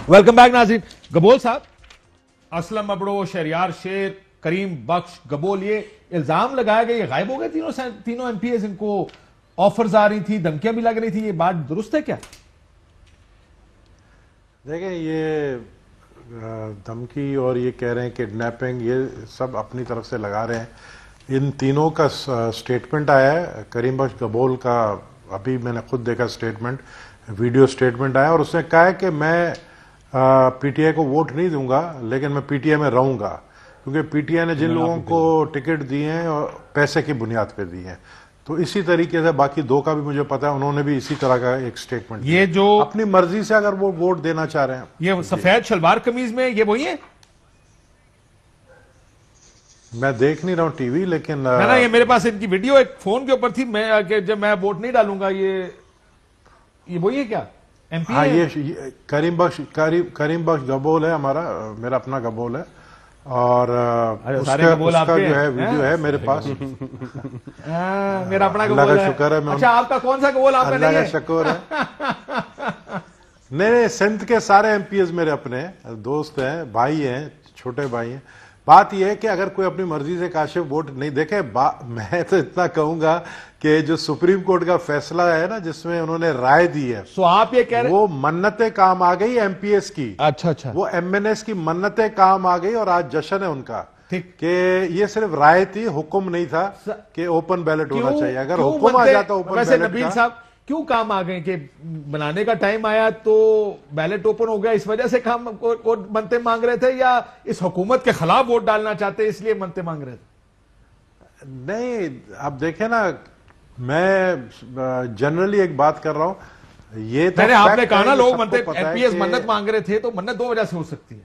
ویلکم بیک ناظرین۔ گبول صاحب، اسلم ابڑو، شہریار شیر، کریم بخش گبول، یہ الزام لگایا گیا یہ غائب ہو گئے تینوں MPs، ان کو آفرز آ رہی تھی، دھمکیاں بھی لگ رہی تھی، یہ بات درست ہے کیا؟ دیکھیں یہ دھمکی اور یہ کہہ رہے ہیں کڈنیپنگ، یہ سب اپنی طرف سے لگا رہے ہیں۔ ان تینوں کا سٹیٹمنٹ آیا ہے، کریم بخش گبول کا ابھی میں نے خود دیکھا اسٹیٹمنٹ, ویڈیو اسٹیٹمنٹ آیا, اور اس نے کہا ہے کہ میں پی ٹی آئی کو ووٹ نہیں دوں گا لیکن میں پی ٹی آئی میں رہوں گا, کیونکہ پی ٹی آئی نے جن لوگوں کو ٹکٹ دیے ہیں اور پیسے کی بنیاد پہ دیے ہیں. تو اسی طریقے سے باقی دو کا بھی مجھے پتا ہے, انہوں نے بھی اسی طرح کا ایک اسٹیٹمنٹ, یہ جو اپنی مرضی سے اگر وہ ووٹ دینا چاہ رہے ہیں. یہ سفید شلوار قمیض میں یہ وہی ہے؟ میں دیکھ نہیں رہا ہوں ٹی وی, لیکن نا یہ میرے پاس ان کی ویڈیو ایک فون کے اوپر تھی, میں جب میں ووٹ نہیں ڈالوں گا, یہ وہی ہے کیا؟ M P? ہاں, یہ کریم بخش گبول ہے ہمارا, میرا اپنا گبول ہے, اور اس کا جو ہے ویڈیو ہے میرے پاس. میرا اپنا اللہ کا شکر ہے. اچھا, آپ کا کون سا گبول آپ اللہ کا شکر ہے. نہیں, سندھ کے سارے ایم پی ایز میرے اپنے دوست ہیں, بھائی ہیں, چھوٹے بھائی ہیں. بات یہ ہے کہ اگر کوئی اپنی مرضی سے کاشف ووٹ نہیں دیکھے, میں تو اتنا کہوں گا کہ جو سپریم کورٹ کا فیصلہ ہے نا جس میں انہوں نے رائے دی ہے, سو آپ یہ کہہ رہے وہ منتیں کام آ گئی ایم پی ایس کی. اچھا, وہ ایم این ایس کی منتیں کام آ گئی, اور آج جشن ہے ان کا کہ یہ صرف رائے تھی, حکم نہیں تھا کہ اوپن بیلٹ ہونا چاہیے. اگر حکم آ جاتا اوپن بیلٹ کا, نبیل صاحب کیوں کام آ گئے کہ بنانے کا ٹائم آیا تو بیلٹ اوپن ہو گیا, اس وجہ سے کام منتیں مانگ رہے تھے, یا اس حکومت کے خلاف ووٹ ڈالنا چاہتے اس لیے منتیں مانگ رہے تھے؟ نہیں, آپ دیکھیں نا, میں جنرلی ایک بات کر رہا ہوں, یہ تو آپ نے کہا نا لوگ ایم پی ایس منت مانگ رہے تھے, تو منت دو وجہ سے ہو سکتی ہے.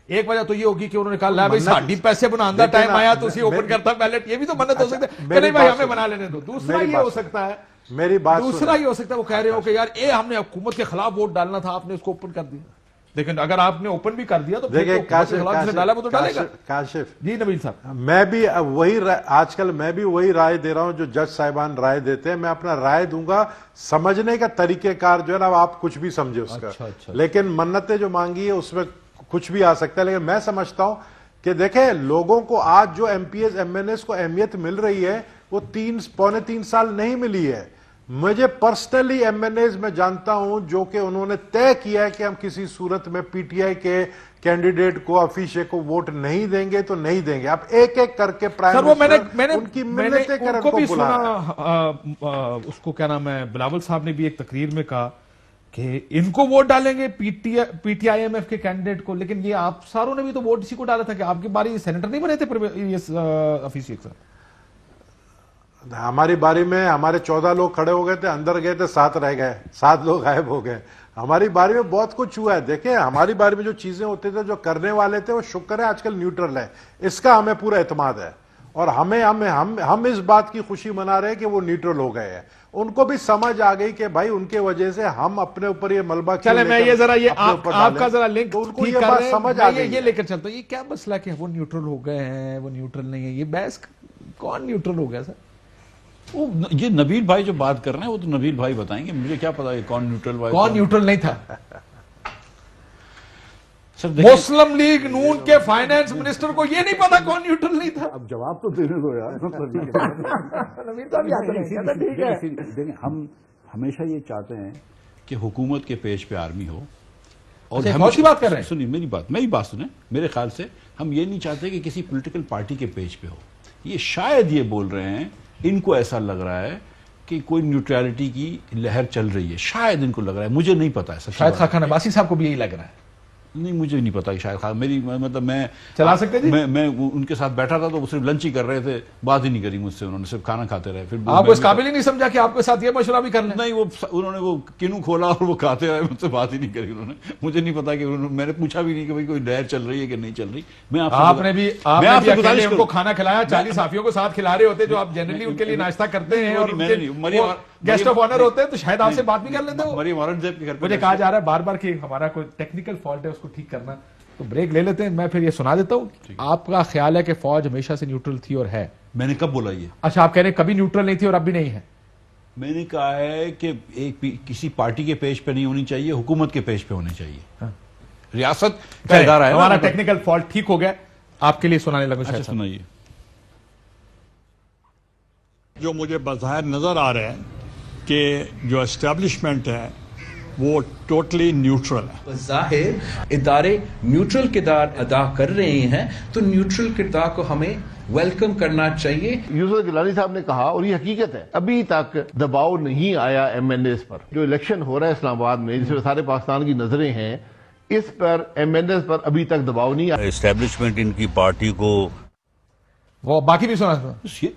ایک وجہ تو یہ ہوگی کہ انہوں نے کہا بھائی ساڑھی پیسے بنانا ٹائم آیا تو اسی اوپن کرتا بیلٹ, یہ بھی تو منت ہو سکتا ہے کہ نہیں بھائی ہمیں بنا لینے دو. دوسرا یہ ہو سکتا ہے, میری بات دوسرا یہ ہو سکتا ہے وہ کہہ رہے ہو کہ یار ہم نے حکومت کے خلاف ووٹ ڈالنا تھا, آپ نے اس کو اوپن کر دیا. لیکن اگر آپ نے اوپن بھی کر دیا تو کاشف جی نبیل صاحب, میں بھی وہی آج کل میں بھی وہی رائے دے رہا ہوں جو جج صاحبان رائے دیتے ہیں. میں اپنا رائے دوں گا, سمجھنے کا طریقہ کار جو ہے نا آپ کچھ بھی سمجھے اس کا, لیکن منتیں جو مانگی ہے اس میں کچھ بھی آ سکتا ہے. لیکن میں سمجھتا ہوں کہ دیکھیں لوگوں کو آج جو M P S M N S کو اہمیت مل رہی ہے وہ 3.25 سال نہیں ملی ہے. مجھے پرسنلی ایم این ایز میں جانتا ہوں جو کہ انہوں نے طے کیا ہے کہ ہم کسی صورت میں پی ٹی آئی کے کینڈیڈیٹ کو, افیشے کو ووٹ نہیں دیں گے تو نہیں دیں گے. آپ ایک ایک کر کے پرائم منسٹر ان کی منتیں کر ان کو بلا. اس کو کیا نام ہے, بلاول صاحب نے بھی ایک تقریر میں کہا کہ ان کو ووٹ ڈالیں گے P T I M F کے کینڈیڈیٹ کو, لیکن یہ آپ ساروں نے بھی تو ووٹ اسی کو ڈالا تھا کہ آپ کی باری سینیٹر نہیں بنے تھے افیسی اکثر. ہماری باری میں ہمارے 14 لوگ کھڑے ہو گئے تھے, اندر گئے تھے 7 رہ گئے, 7 لوگ غائب ہو گئے. ہماری باری میں بہت کچھ ہوا ہے. دیکھیں ہماری باری میں جو چیزیں ہوتے تھے, جو کرنے والے تھے, وہ شکر ہے آج کل نیوٹرل ہے. اس کا ہمیں پورا اعتماد ہے, اور ہم اس بات کی خوشی منا رہے ہیں کہ وہ نیوٹرل ہو گئے ہیں. ان کو بھی سمجھ آ گئی کہ بھائی ان کے وجہ سے ہم اپنے اوپر یہ ملبہ چلے, میں یہ ذرا یہ آپ کا ذرا لنک یہ بات سمجھ آ گئی, یہ لے کر چلتا ہوں. یہ کیا مسئلہ کہ وہ نیوٹرل ہو گئے ہیں, وہ نیوٹرل نہیں ہے, یہ بحث کون نیوٹرل ہو گیا سر؟ یہ نبیل بھائی جو بات کر رہے ہیں وہ تو نبیل بھائی بتائیں گے, مجھے کیا پتا کون نیوٹرل بھائی, کون نیوٹرل نہیں تھا. مسلم لیگ نون کے فائنانس منسٹر کو یہ نہیں پتا کون نیوٹرل نہیں تھا. اب جواب تو دینے دو یار. دیکھیں ہم ہمیشہ یہ چاہتے ہیں کہ حکومت کے پیش پہ آرمی ہو, اور بات کر رہے ہیں, سنیے میری بات سنیں. میرے خیال سے ہم یہ نہیں چاہتے کہ کسی پولیٹیکل پارٹی کے پیج پہ ہو. یہ شاید یہ بول رہے ہیں, ان کو ایسا لگ رہا ہے کہ کوئی نیوٹرالٹی کی لہر چل رہی ہے, شاید ان کو لگ رہا ہے, مجھے نہیں پتا ہے. شاید خاقان عباسی صاحب کو بھی یہی لگ رہا ہے. نہیں مجھے نہیں پتا کہ شاید میری مطلب میں چلا سکتے جی, میں ان کے ساتھ بیٹھا تھا تو وہ صرف لنچ ہی کر رہے تھے, بات ہی نہیں کری مجھ سے, انہوں نے صرف کھانا کھاتے رہے. پھر آپ کو اس قابل ہی نہیں سمجھا کہ آپ کے ساتھ یہ مشورہ بھی کر لیں؟ نہیں, وہ انہوں نے وہ کنو کھولا اور وہ کھاتے رہے, مجھ سے بات ہی نہیں کری انہوں نے. مجھے نہیں پتا کہ میں نے پوچھا بھی نہیں کہ بھائی کوئی لہر چل رہی ہے کہ نہیں چل رہی. آپ نے بھی ان کو کھانا کھلایا, 40 صحافیوں کو ساتھ کھلا رہے ہوتے جو آپ جنرلی ان کے لیے ناشتہ کرتے ہیں اور گیسٹ آف آنر ہوتے ہیں, تو شاید آپ سے بات بھی کر لیتے ہو. مجھے کہا جا رہا ہے بار بار کہ ہمارا کوئی ٹیکنیکل فالٹ ہے, اس کو ٹھیک کرنا. تو بریک لے لیتے ہیں, میں پھر یہ سنا دیتا ہوں. آپ کا خیال ہے کہ فوج ہمیشہ سے نیوٹرل تھی اور ہے؟ میں نے کب بولا یہ؟ اچھا, آپ کہہ رہے ہیں کبھی نیوٹرل نہیں تھی اور اب بھی نہیں ہے. میں نے کہا ہے کہ کسی پارٹی کے پیج پہ نہیں ہونی چاہیے, حکومت کے پیج پہ ہونی چاہیے. ریاست کا ادارہ ہے. ہمارا ٹیکنیکل فالٹ ٹھیک ہو گیا, آپ کے لیے سنانے لگوں. شاید سنائیے. جو مجھے بظاہر نظر آ رہا ہے کہ جو اسٹیبلشمنٹ ہے وہ ٹوٹلی نیوٹرل ہے. ظاہر ادارے نیوٹرل کردار ادا کر رہے ہیں تو نیوٹرل کردار کو ہمیں ویلکم کرنا چاہیے. یوسف گیلانی صاحب نے کہا اور یہ حقیقت ہے ابھی تک دباؤ نہیں آیا ایم این ایز پر. جو الیکشن ہو رہا ہے اسلام آباد میں جس میں سارے پاکستان کی نظریں ہیں اس پر ایم این ایز پر ابھی تک دباؤ نہیں آیا. اسٹیبلشمنٹ ان کی پارٹی کو وہ باقی بھی سنا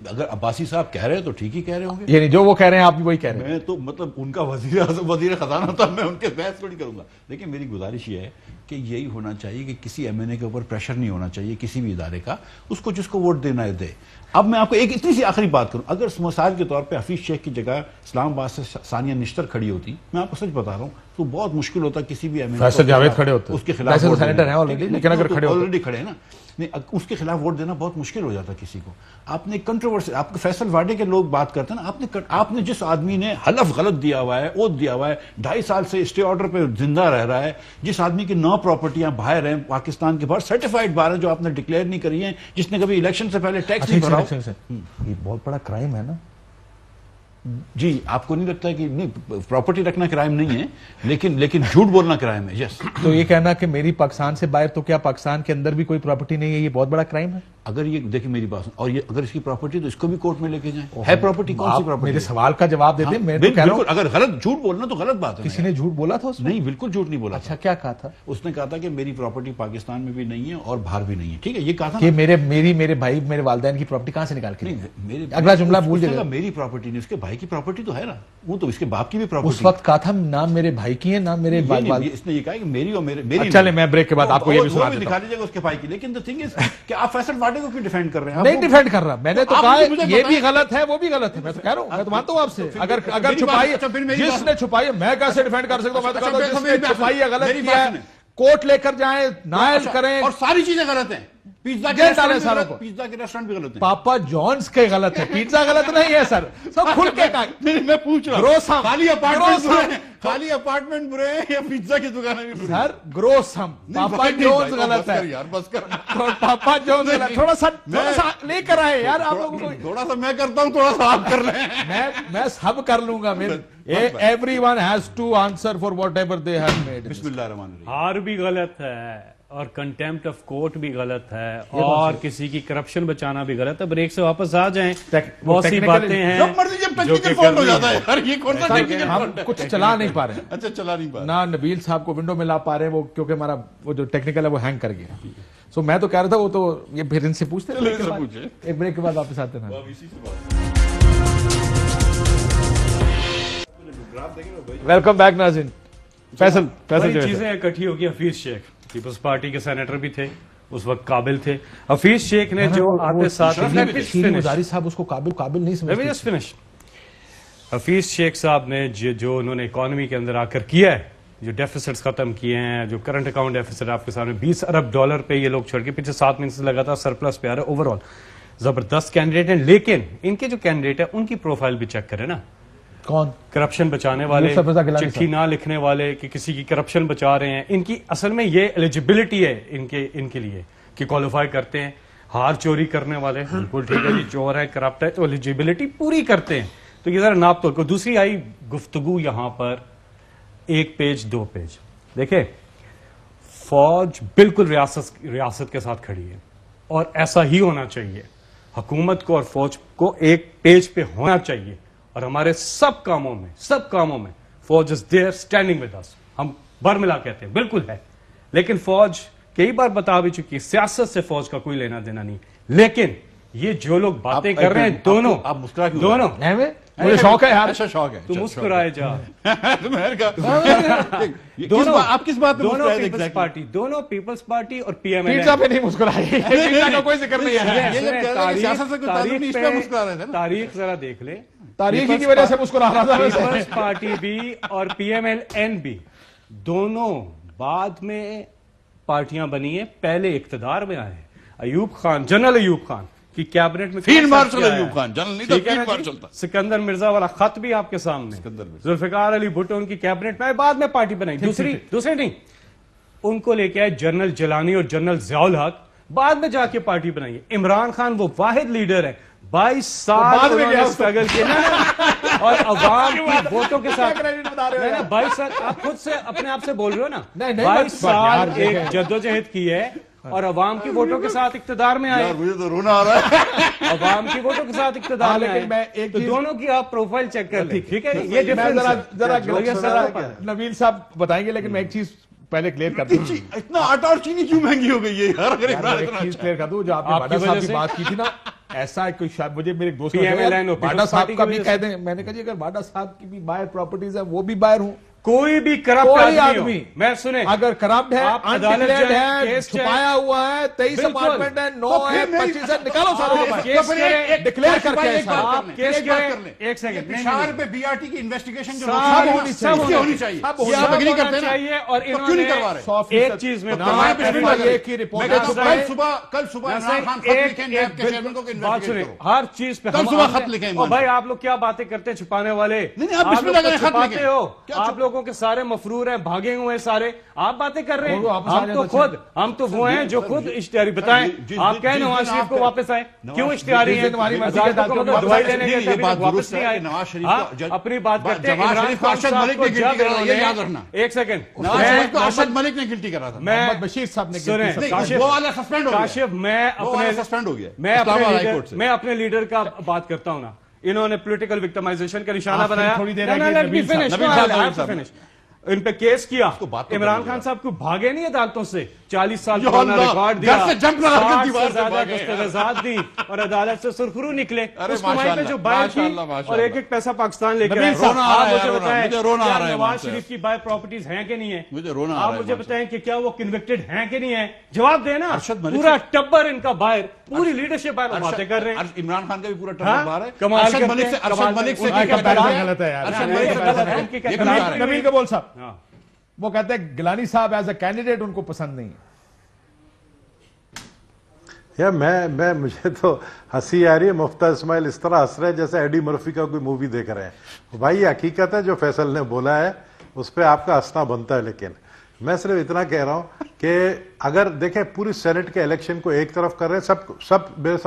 اگر عباسی صاحب کہہ رہے ہیں تو ٹھیک ہی کہہ رہے ہوں گے. یعنی جو وہ کہہ رہے ہیں آپ بھی وہی کہہ رہے ہیں. میں تو مطلب ان کا وزیر خزانہ تھا, میں ان کے بحث کو نہیں کروں گا. لیکن میری گزارش یہ ہے کہ یہی ہونا چاہیے کہ کسی ایم این اے کے اوپر پریشر نہیں ہونا چاہیے کسی بھی ادارے کا, اس کو جس کو ووٹ دینا ہے دے. اب میں آپ کو ایک اتنی سی آخری بات کروں, اگر مثال کے طور پہ حفیظ شیخ کی جگہ اسلام آباد سے ثانیہ نشتر کھڑی ہوتی, میں آپ کو سچ بتا رہا ہوں, تو بہت مشکل ہوتا کسی بھی ایم این اے فیصل جاوید کھڑے ہوتے اس کے خلاف سینیٹر ہیں آلریڈی, لیکن اگر کھڑے ہوتے آلریڈی کھڑے ہیں نا, اس کے خلاف ووٹ دینا بہت مشکل ہو جاتا کسی کو. آپ نے کنٹروورسی, آپ فیصل واڈے کے لوگ بات کرتے ہیں نا, آپ نے جس آدمی نے حلف غلط دیا ہوا ہے, اوتھ دیا ہوا ہے, 2.5 سال سے اسٹے آرڈر پہ زندہ رہ رہا ہے, جس آدمی کی 9 پراپرٹیاں باہر ہیں پاکستان کے باہر, سرٹیفائڈ باہر ہیں جو آپ نے ڈکلیئر نہیں کری ہیں, جس نے کبھی الیکشن سے پہلے ٹیکس نہیں بھرا. یہ بہت بڑا کرائم ہے نا. جی آپ کو نہیں لگتا ہے کہ نہیں پراپرٹی رکھنا کرائم نہیں ہے, لیکن جھوٹ بولنا کرائم ہے. یس. تو یہ کہنا کہ میری پاکستان سے باہر تو کیا پاکستان کے اندر بھی کوئی پراپرٹی نہیں ہے, یہ بہت بڑا کرائم ہے. اگر یہ دیکھیں میری بات, اور یہ اگر اس کی پراپرٹی تو اس کو بھی کورٹ میں لے کے جائیں. ہے پراپرٹی کون سی پراپرٹی؟ میرے سوال کا جواب دے دیں. میں تو کہہ رہا ہوں اگر غلط جھوٹ بولنا تو غلط بات ہے. کسی نے جھوٹ بولا تھا اس میں؟ نہیں, بالکل جھوٹ نہیں بولا. اچھا, کیا کہا تھا اس نے؟ کہا تھا کہ میری پراپرٹی پاکستان میں بھی نہیں ہے اور باہر بھی نہیں ہے. ٹھیک ہے, یہ کہا تھا کہ میرے بھائی میرے والدین کی پراپرٹی کہاں سے نکال کے؟ نہیں, اگلا جملہ بھول جائے. میری پراپرٹی نہیں, اس کے بھائی کی پراپرٹی تو ہے نا, وہ تو اس کے باپ کی بھی پراپرٹی. اس وقت کہا تھا نام میرے بھائی کی ہے, نام میرے والد. اس نے یہ کہا کہ میری اور میری. چلے میں بریک کے بعد آپ کو یہ بھی سنا دیتا ہوں. دکھا دیجیے گا اس کے بھائی کی. لیکن the thing is کہ آپ فیصل واڈے کو کیوں ڈیفینڈ کر رہے ہیں؟ نہیں ڈیفینڈ کر رہا, میں نے تو کہا یہ بھی غلط ہے وہ بھی غلط ہے. میں تو کہہ رہا ہوں, میں تو مانتا ہوں آپ سے. اگر چھپائی, جس نے چھپائی, میں کیسے ڈیفینڈ کر سکتا ہوں؟ میں تو کہتا ہوں جس نے چھپائی ہے غلط کیا ہے, کورٹ لے کر جائیں, نائل کریں. اور ساری چیزیں غلط ہیں. پیزا کے ریسٹورینٹ بھی غلط ہیں. پاپا جونز کے غلط ہے, پیزا غلط نہیں ہے سر. سب کھل کے میں پوچھ رہا ہوں, خالی اپارٹمنٹ برے ہیں یا پیزا کی دکانیں بھی؟ سر گروسم, پاپا جونز غلط ہے یار, بس کر. پاپا جونز غلط. تھوڑا سا لے کر آئے یار آپ لوگوں کو. تھوڑا سا میں کرتا ہوں, تھوڑا سا آپ کر لیں. میں سب کر لوں گا. Everyone has to answer for whatever they have made. بسم اللہ الرحمن الرحیم. ہار بھی غلط ہے اور کنٹیمپٹ آف کورٹ بھی غلط ہے اور کسی کی کرپشن بچانا بھی غلط ہے. بریک سے واپس آ جائیں, بہت سی باتیں ہیں جو کہ ہم کچھ چلا نہیں پا رہے. اچھا, چلا نہیں پا نہ نبیل صاحب کو ونڈو میں لا پا رہے ہیں, وہ کیونکہ ہمارا وہ جو ٹیکنیکل ہے وہ ہینگ کر گیا. سو میں تو کہہ رہا تھا وہ تو یہ پھر ان سے پوچھتے ہیں, ایک بریک کے بعد واپس آتے ہیں. ویلکم بیک ناظرین. فیصل چیزیں اکٹھی ہوگی. حفیظ شیخ پیپلز پارٹی کے سینیٹر بھی تھے, اس وقت قابل تھے. حفیظ شیخ نے جو آتے ساتھ صاحب اس کو قابل نہیں سمجھتے. حفیظ شیخ صاحب نے جو انہوں نے اکانومی کے اندر آ کر کیا ہے, جو ڈیفیسٹس ختم کیے ہیں, جو کرنٹ اکاؤنٹ ڈیفیسٹ آپ کے سامنے $20 ارب پہ یہ لوگ چھوڑ کے پیچھے 7 مہینے سے لگاتار سرپلس پہ آ رہے ہیں. اوور آل زبردست کینڈیڈیٹ ہیں, لیکن ان کے جو کینڈیڈیٹ ہیں ان کی پروفائل بھی چیک کریں نا. کون کرپشن بچانے والے, چٹھی نہ لکھنے والے کہ کسی کی کرپشن بچا رہے ہیں. ان کی اصل میں یہ ایلیجیبلٹی ہے ان کے لیے کہ کوالیفائی کرتے ہیں. ہار چوری کرنے والے بالکل ٹھیک ہے جی, چور ہے, کرپٹ ہے, تو ایلیجیبلٹی پوری کرتے ہیں. تو یہ ذرا ناپ توڑ کو. دوسری آئی گفتگو یہاں پر 1 پیج 2 پیج. دیکھیں فوج بالکل ریاست کے ساتھ کھڑی ہے اور ایسا ہی ہونا چاہیے. حکومت کو اور فوج کو 1 پیج پہ ہونا چاہیے. اور ہمارے سب کاموں میں فوج is there standing with us. ہم برملا کہتے ہیں, بالکل ہے. لیکن فوج کئی بار بتا بھی چکی, سیاست سے فوج کا کوئی لینا دینا نہیں. لیکن یہ جو لوگ باتیں کر رہے ہیں دونوں, مجھے شوق ہے یار. اچھا شوق ہے, تو مسکرائے جا. دونوں آپ کس بات میں؟ دونوں پیپلز پارٹی اور پی ایم ایل پیزا پہ نہیں مسکرائے, پیزا کا کوئی ذکر نہیں ہے. تاریخ ذرا دیکھ لے, تاریخ کی وجہ سے مسکرا رہا تھا. پیپلز پارٹی بھی اور پی ایم ایل این بھی دونوں بعد میں پارٹیاں بنی ہیں, پہلے اقتدار میں آئے. ایوب خان, جنرل ایوب خان کی کیبنٹ میں field marshal Ayub Khan, general نہیں تھا, فیلڈ مارشل تھا. سکندر مرزا والا خط بھی آپ کے سامنے. ذوالفقار علی بھٹو ان کی کیبنٹ میں بعد میں پارٹی بنائی. دوسری نہیں, ان کو لے کے آئے جنرل جیلانی اور جنرل ضیاء الحق, بعد میں جا کے پارٹی بنائی. عمران خان وہ واحد لیڈر ہے, 22 سال اسٹرگل کیا اور عوام کی ووٹوں کے ساتھ کریڈٹ بتا رہے ہو 22 سال آپ خود سے اپنے آپ سے بول رہے ہو نا, نہیں 22 سال ایک جدوجہد کی ہے اور عوام کی ووٹوں کے ساتھ اقتدار میں آئے. مجھے تو رونا آ رہا ہے. عوام کی ووٹوں کے ساتھ اقتدار میں آئے, تو دونوں کی آپ پروفائل چیک کر لیں, ٹھیک ہے. یہ نبیل صاحب بتائیں گے, لیکن میں ایک چیز پہلے کلیئر کر دوں. اتنا آٹا اور چینی کیوں مہنگی ہو گئی ہے یار؟ ایک چیز کلیئر کر دوں, جو آپ نے باڈا صاحب کی بات کی تھی نا, ایسا کوئی شاید مجھے میرے دوست باڈا صاحب کا بھی کہہ دیں, میں نے کہا جی اگر باڈا صاحب کی بھی بائر پراپرٹیز ہے وہ بھی بائر ہوں, کوئی بھی کرپٹ آدمی میں سنیں اگر کرپٹ ہے, انڈکلیئرڈ ہے, چھپایا ہوا ہے, 23 اپارٹمنٹ ہے, 9 ہے, 25 ہے, نکالو ساروں کو ڈکلیئر کر کے. آپ کیس کریں. ایک سیکنڈ, پشاور پہ بی آر ٹی کی انویسٹیگیشن جو ہونی چاہیے, آپ اگری کرتے ہیں اور انہوں نے ایک چیز میں کل صبح عمران خان خط لکھیں نیب کے چیئرمین کو کہ بات سنیں, ہر چیز پہ کل صبح خط لکھیں. بھائی آپ لوگ کیا باتیں کرتے ہیں چھپانے والے, آپ لوگ چھپاتے ہو, آپ لوگوں کے سارے مفرور ہیں, بھاگے ہوئے سارے, آپ باتیں کر رہے ہیں. ہم تو وہ ہیں جو خود اشتہاری بتائیں. آپ کہیں نواز شریف کو واپس آئے, کیوں اشتہاری ہیں؟ دوائی لینے کے واپس نہیں آئے. اپنی بات کرتے ہیں. عمران خان صاحب کو جب یاد رکھنا, ایک سیکنڈ, نواز شریف کو ارشد ملک نے گلٹی کرا تھا, محمد بشیر صاحب نے کاشف میں اپنے لیڈر کا بات کرتا ہوں نا, انہوں نے پولیٹیکل وکٹمائزیشن کا نشانہ بنایا, ان پہ کیس کیا. عمران خان صاحب کو بھاگے نہیں عدالتوں سے, 40 سال پرانا ریکارڈ دیا, 60 سے زیادہ دستاویزات دی اور عدالت سے سرخرو نکلے. اس کمائی پہ جو بائر کی اور ایک ایک پیسہ پاکستان لے کے آئے. آپ مجھے بتائیں نواز شریف کی بائر پراپرٹیز ہیں کہ نہیں ہیں؟ آپ مجھے بتائیں کہ کیا وہ کنوکٹڈ ہیں کہ نہیں ہیں؟ جواب دینا. پورا ٹبر ان کا بائر, پوری لیڈرشپ بائر باتیں کر رہے ہیں. عمران خان کا بھی پورا ٹبر بائر ہے. ارشد ملک سے غلط ہے یار. نبیل کبول صاحب وہ کہتے ہیں گیلانی صاحب ایز اے کینڈیڈیٹ ان کو پسند نہیں. یا میں مجھے تو ہنسی آ رہی ہے, مفتہ اسماعیل اس طرح ہنس رہے ہیں جیسے ایڈی مرفی کا کوئی مووی دیکھ رہے ہیں. بھائی حقیقت ہے جو فیصل نے بولا ہے اس پہ آپ کا ہنسنا بنتا ہے, لیکن میں صرف اتنا کہہ رہا ہوں کہ اگر دیکھیں پوری سینٹ کے الیکشن کو ایک طرف کر رہے ہیں سب میں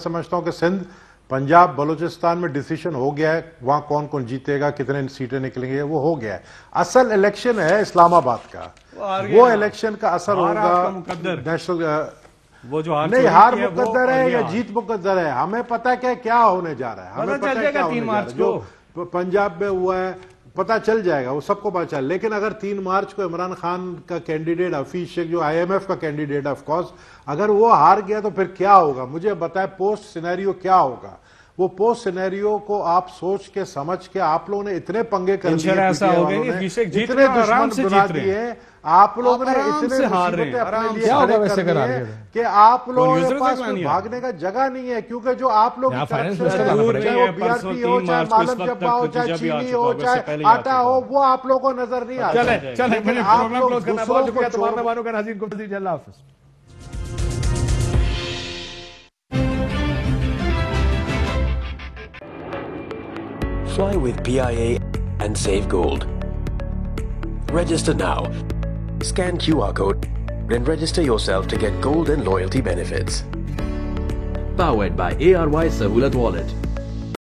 سمجھتا ہوں کہ سندھ, پنجاب, بلوچستان میں ڈیسیشن ہو گیا ہے, وہاں کون کون جیتے گا, کتنے سیٹیں نکلیں گے, وہ ہو گیا ہے. اصل الیکشن ہے اسلام آباد کا, وہ الیکشن کا اثر ہوگا نیشنل. نہیں ہار مقدر ہے یا جیت مقدر ہے, ہمیں پتا کہ کیا ہونے جا رہا ہے, ہمیں پتا ہے کیا ہونے جا رہا ہے. جو پنجاب میں ہوا ہے پتا چل جائے گا, وہ سب کو پتا چل. لیکن اگر 3 مارچ کو عمران خان کا کینڈیڈیٹ حفیظ شیخ جو IMF کا کینڈیڈیٹ آف کورس, اگر وہ ہار گیا تو پھر کیا ہوگا مجھے بتائے. پوسٹ سینیریو کیا ہوگا, وہ پوسٹ سینیریو کو آپ سوچ کے سمجھ کے آپ لوگوں نے اتنے پنگے کر دیے, اتنے دشمن بنا دیے, آپ لوگوں نے اتنے مصیبتیں اپنے لیے کھڑے کر دیے کہ آپ لوگوں کے پاس بھاگنے کا جگہ نہیں ہے. کیونکہ جو آپ لوگ چاہے وہ BRP ہو, چاہے معلوم جبا ہو, چاہے چینی ہو, چاہے آٹا ہو, وہ آپ لوگوں کو نظر نہیں آتا. لیکن آپ لوگ دوسروں کو چھوڑ. اللہ حافظ. Fly with PIA and save gold. Register now. Scan QR code and register yourself to get gold and loyalty benefits. Powered by ARY Sahulat Wallet.